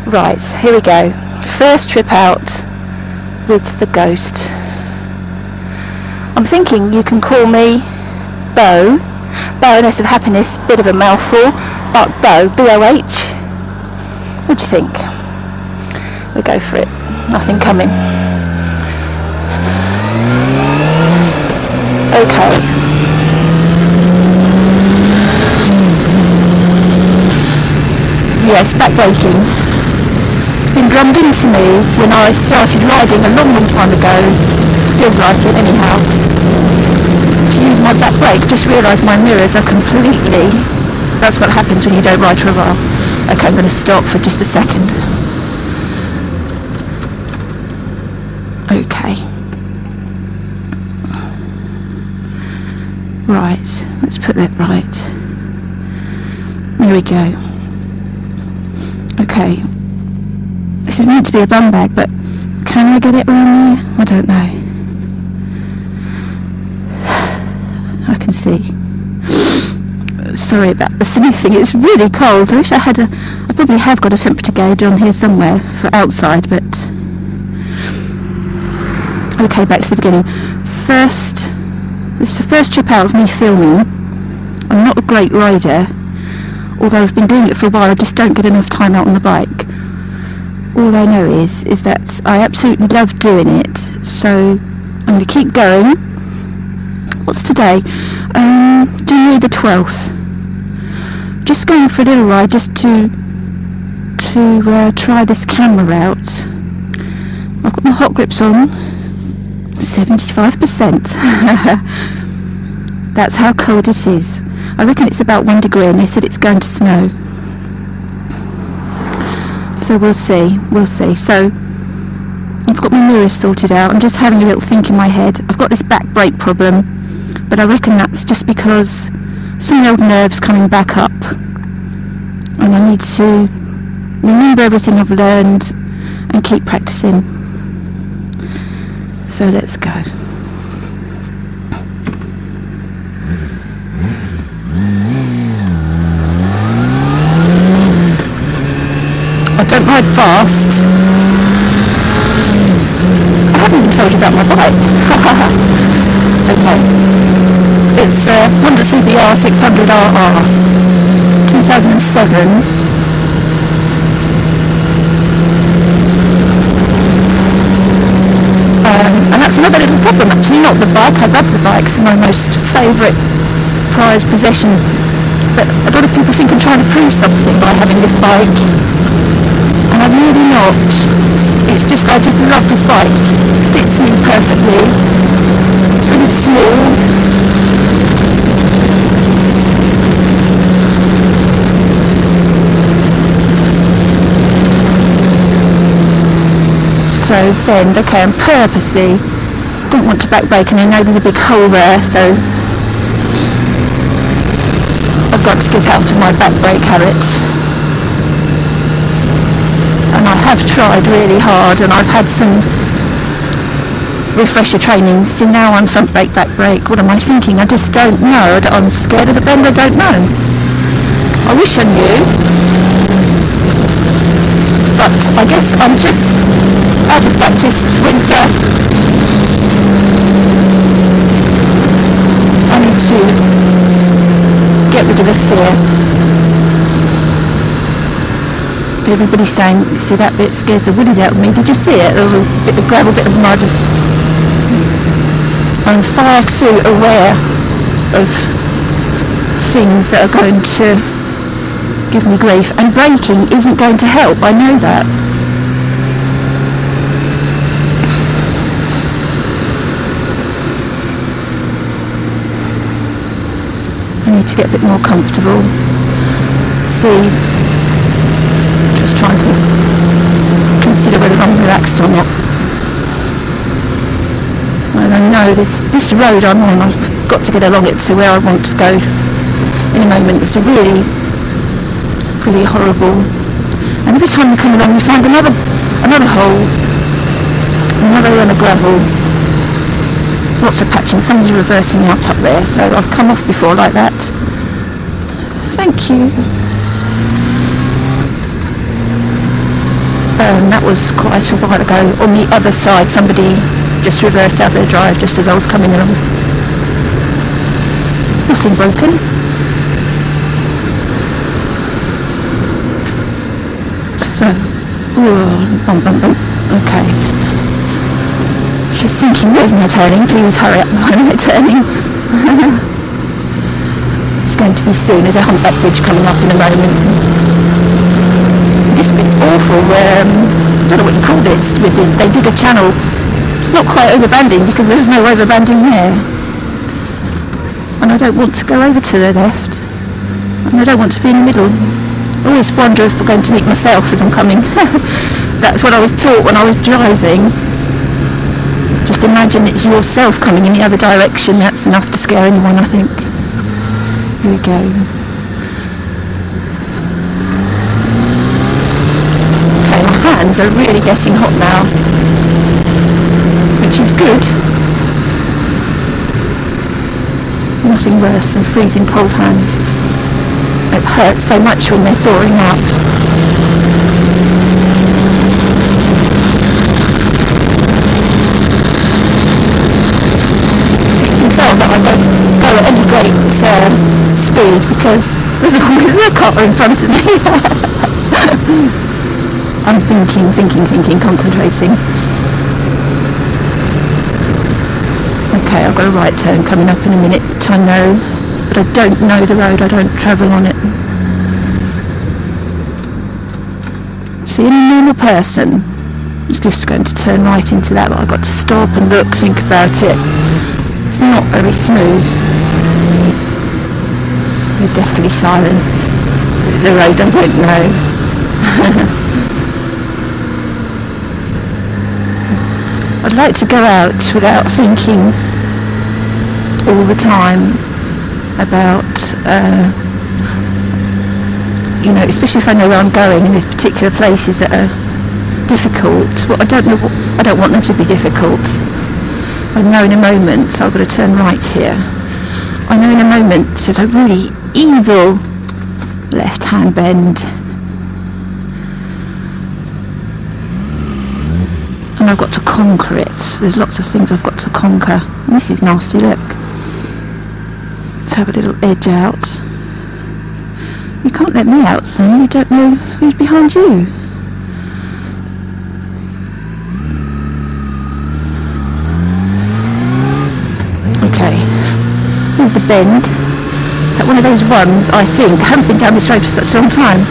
Right, here we go. First trip out with the Ghost. I'm thinking you can call me Bo. Baroness of Happiness, bit of a mouthful, but Bo, B-O-H. What do you think? We'll go for it. Nothing coming. Okay. Yes, back braking. It's been drummed into me when I started riding a long, long time ago. Feels like it anyhow. To use my back brake, just realised my mirrors are completely... That's what happens when you don't ride for a while. Okay, I'm going to stop for just a second. Okay. Right, let's put that right. There we go. Okay, this is meant to be a bum bag, but can I get it around there? I don't know. I can see. Sorry about the sniffing, it's really cold. I wish I had I probably have got a temperature gauge on here somewhere for outside, but... Okay, back to the beginning. This is the first trip out of me filming. I'm not a great rider. Although I've been doing it for a while, I just don't get enough time out on the bike. All I know is that I absolutely love doing it, so I'm going to keep going. What's today? January the 12th. Just going for a little ride, just to try this camera out. I've got my hot grips on, 75%. That's how cold it is. I reckon it's about 1 degree and they said it's going to snow. So we'll see. So I've got my mirrors sorted out. I'm just having a little think in my head. I've got this back brake problem, but I reckon that's just because some old nerves coming back up. And I need to remember everything I've learned and keep practicing. So let's go. I don't ride fast. I haven't even told you about my bike. Okay. It's a Honda CBR 600RR 2007. And that's another little problem actually, not the bike. I love the bike, it's my most favourite prized possession. But a lot of people think I'm trying to prove something by having this bike. And I'm really not. It's just, I just love this bike. It fits me perfectly. It's really small. So bend, okay, I'm purposely don't want to back brake, and I know there's a big hole there, so I've got to get out of my back brake habits. And I have tried really hard, and I've had some refresher training. So now I'm front brake, back brake. What am I thinking? I just don't know. I'm scared of the bend. I don't know. I wish I knew, but I guess I'm just out of practice. Winter. I need to get rid of the fear. Everybody's saying, see, that bit scares the willies out of me. Did you see it? There was a bit of gravel, bit of mud. I'm far too aware of things that are going to give me grief. And braking isn't going to help, I know that. I need to get a bit more comfortable. See, just trying to consider whether I'm relaxed or not. And I know this road I'm on, I've got to get along it to where I want to go in a moment. It's a really horrible. And every time you come along you find another hole, another run of gravel. Lots of patching, someone's reversing out up there, so I've come off before like that. Thank you. That was quite a while ago. On the other side, somebody just reversed out their drive just as I was coming along. Nothing broken. So, okay. She's thinking, where's my turning? Please hurry up, where's my turning? It's going to be soon. There's a humpback bridge coming up in a moment. This bit's awful. I don't know what you call this. They dig a channel. It's not quite overbanding because there's no overbanding there. And I don't want to go over to the left. And I don't want to be in the middle. I always wonder if we're going to meet myself as I'm coming. That's what I was taught when I was driving. Just imagine it's yourself coming in the other direction. That's enough to scare anyone, I think. Here we go. Okay, my hands are really getting hot now, which is good. Nothing worse than freezing cold hands. It hurts so much when they're thawing out. So you can tell that I don't go at any great speed because there's always a car in front of me. I'm thinking, concentrating. Okay, I've got a right turn coming up in a minute, which I know, but I don't know the road, I don't travel on it. See, any normal person is just going to turn right into that, but I've got to stop and look, think about it. It's not very smooth. We're definitely silent. It's a road I don't know. I'd like to go out without thinking all the time about, especially if I know where I'm going and there's particular places that are difficult. Well, I don't want them to be difficult. I know in a moment, so I've got to turn right here. I know in a moment there's a really evil left-hand bend. And I've got to conquer it. There's lots of things I've got to conquer. And this is nasty, look. Let's have a little edge out. You can't let me out, son. You don't know who's behind you. Okay. Here's the bend. It's like one of those ones, I think. I haven't been down this road for such a long time.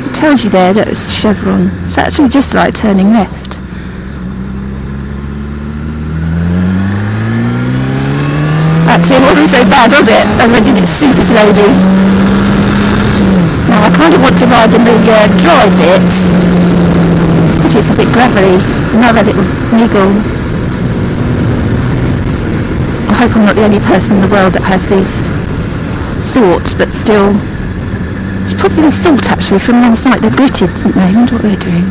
It tells you there that it's chevron. It's actually just like turning left. Actually, it wasn't so bad, was it? As I did it super slowly. Now, I kind of want to ride in the dry bit, which is a bit gravelly. Another little niggle. I hope I'm not the only person in the world that has these thoughts, but still. It's probably salt, actually, from last night. They're gritted, didn't they? I wonder what they're doing.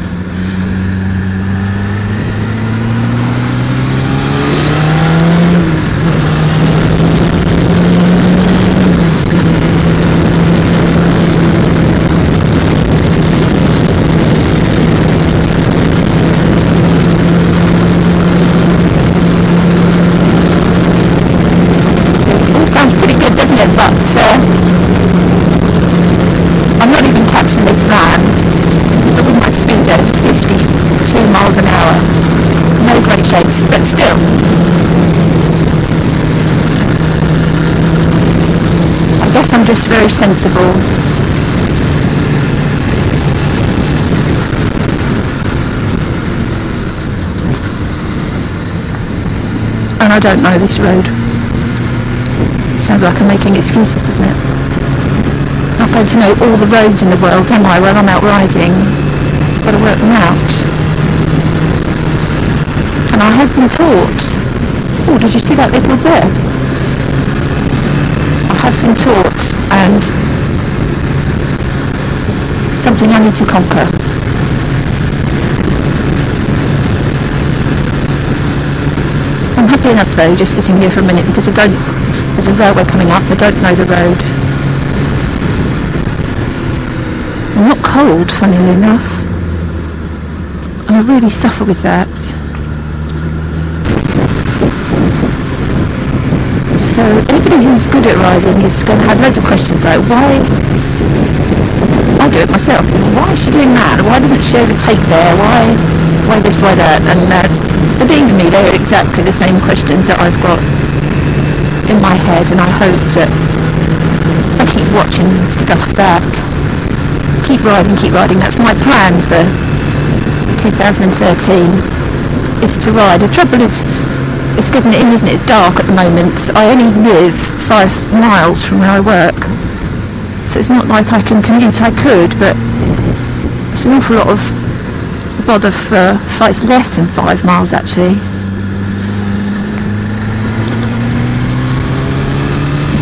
But still. I guess I'm just very sensible. And I don't know this road. Sounds like I'm making excuses, doesn't it? Not going to know all the roads in the world, am I, when I'm out riding? Got to work them out. And I have been taught. Oh, did you see that little bird? I have been taught, and something I need to conquer. I'm happy enough though, just sitting here for a minute, because there's a railway coming up, I don't know the road. I'm not cold, funnily enough. really suffer with that. So anybody who's good at riding is going to have loads of questions like, why? I do it myself. Why is she doing that? Why doesn't she overtake there? Why this, why that? And believe me, they're exactly the same questions that I've got in my head, and I hope that I keep watching stuff back. Keep riding. That's my plan for 2013, is to ride. The trouble is, it's getting in, isn't it? It's dark at the moment. I only live 5 miles from where I work, so it's not like I can commute. I could, but it's an awful lot of bother for, it's less than 5 miles actually.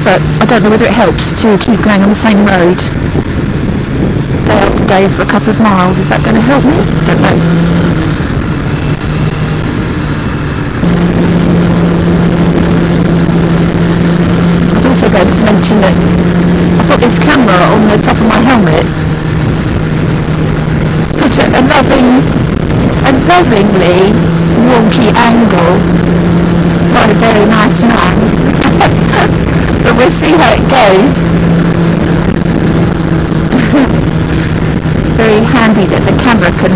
But I don't know whether it helps to keep going on the same road day after day for a couple of miles. Is that going to help me? I don't know. I've also going to mention that I've got this camera on the top of my helmet. Put a lovingly wonky angle by a very nice man. But we'll see how it goes. Very handy that the camera can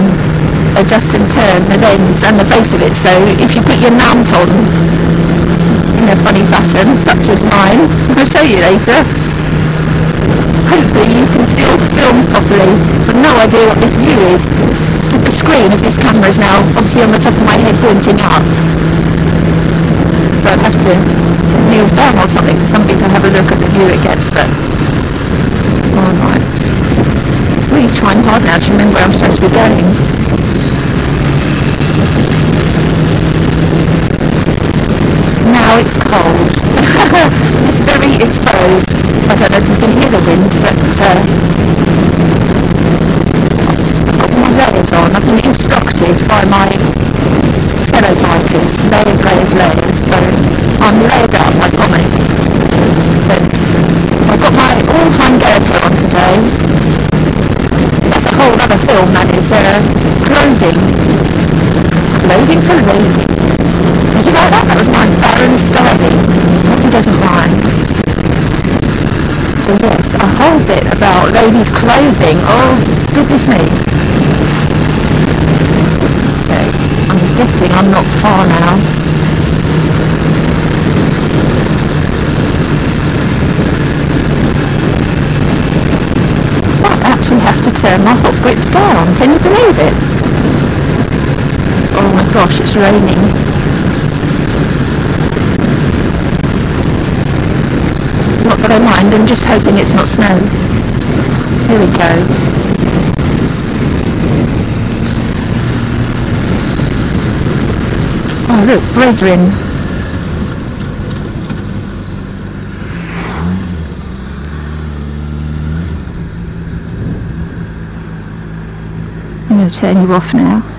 adjust and turn the lens and the base of it, so if you put your mount on in a funny fashion, such as mine, I'll show you later, hopefully you can still film properly. But no idea what this view is. The screen of this camera is now obviously on the top of my head pointing up, so I'd have to kneel down or something for somebody to have a look at the view it gets. But alright, really trying hard now to remember where I'm supposed to be going. Now it's cold. It's very exposed. I don't know if you can hear the wind, but I've got my layers on. I've been instructed by my fellow bikers, layers, so I'm layered up, I promise. But I've got my all-hand gear on today. That's a whole other film, that is. Clothing for ladies. Did you like that? That was my Baron styling. Who doesn't mind? So yes, a whole bit about ladies' clothing. Oh, goodness me. Okay, I'm guessing I'm not far now. I actually have to turn my hook grips down. Can you believe it? Oh my gosh, it's raining. Not that I mind, I'm just hoping it's not snow. Here we go. Oh look, brethren. I'm going to turn you off now.